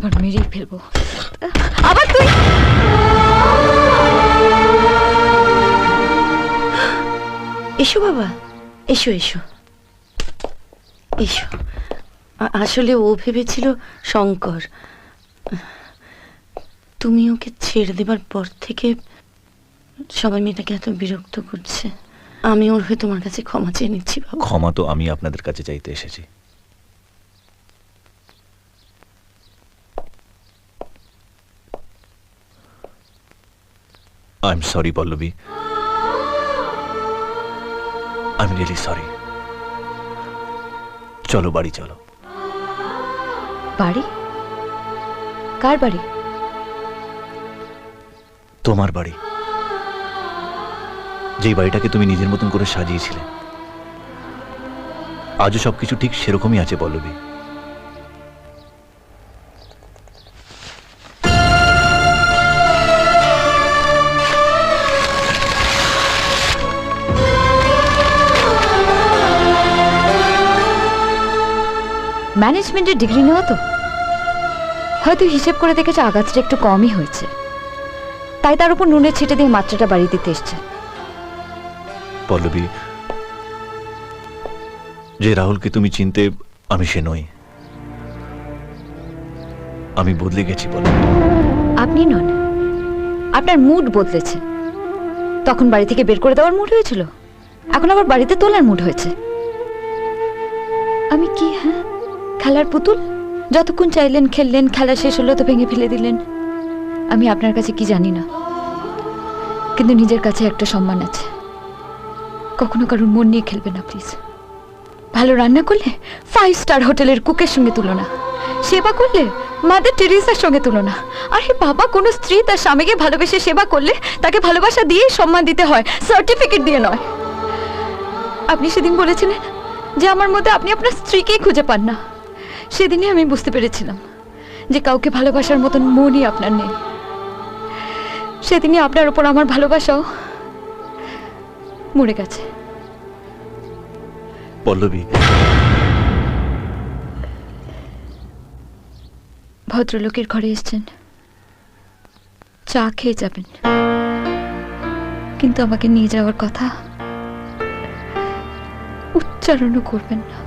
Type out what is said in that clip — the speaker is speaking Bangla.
এবার মেরেই ফেলবো। আবার তুই এসো বাবা, এসো এসো এসো। আসলে ও ভেবেছিল শঙ্কর। তুমি ওকে ছেড়ে দেবার পর থেকে সবাই মেয়েটাকে এত বিরক্ত করছে। আমি ওর হয়ে তোমার কাছে ক্ষমা চেয়ে নিচ্ছি বাবা। ক্ষমা তো আমি আপনাদের কাছে চাইতে এসেছি। I am sorry Pallavi, I am really sorry. চলো বাড়ি চলো। বাড়ি? কার বাড়ি? তোমার বাড়ি, যেই বাড়িটাকে তুমি নিজের মতন করে সাজিয়েছিলে। আজও সবকিছু ঠিক সেরকমই আছে পল্লবী। ম্যানেজমেন্টের ডিগ্রি নেওয়া তো, হয়তো হিসেব করে দেখেছে আঘাতটা একটু কমই হয়েছে, তাই তার উপর নুনের ছিটে দিয়ে মাত্রাটা বাড়িয়ে দিতে এসছে। পল্লবী, যে রাহুলকে তুমি চিনতে আমি সে নই। আমি বদলে গেছি পল্লবী। আপনি নন, আপনার মুড বদলেছে। তখন বাড়ি থেকে বের করে দেওয়ার মুড হয়েছিল, এখন আবার বাড়িতে তোলার মুড হয়েছে। আমি কি হ্যাঁ খেলার পুতুল? যতক্ষণ চাইলেন খেললেন, খেলা শেষ হলো তো ভেঙে ফেলে দিলেন। আমি আপনার কাছে কি জানি না, কিন্তু নিজের কাছে একটা সম্মান আছে। কখনো কারোর মন নিয়ে খেলবে না প্লিজ। ভালো রান্না করলে 5 স্টার হোটেলের কুকের সঙ্গে তুলনা, সেবা করলে মাদার টেরেসার সঙ্গে তুলনা। আরে বাবা, কোনো স্ত্রী তার স্বামীকে ভালোবেসে সেবা করলে তাকে ভালোবাসা দিয়ে সম্মান দিতে হয়, সার্টিফিকেট দিয়ে নয়। আপনি সেদিন বলেছিলেন যে আমার মধ্যে আপনি আপনার স্ত্রীকেই খুঁজে পান না। সেদিনই আমি বুঝতে পেরেছিলাম যে কাউকে ভালোবাসার মতন মনই আপনার নেই। সেদিনই আপনার উপর আমার ভালোবাসাও মরে গেছে। পল্লবী, ভদ্রলোকের ঘরে এসেছেন, চা খেয়ে যাবেন, কিন্তু আমাকে নিয়ে যাওয়ার কথা উচ্চারণও করবেন না।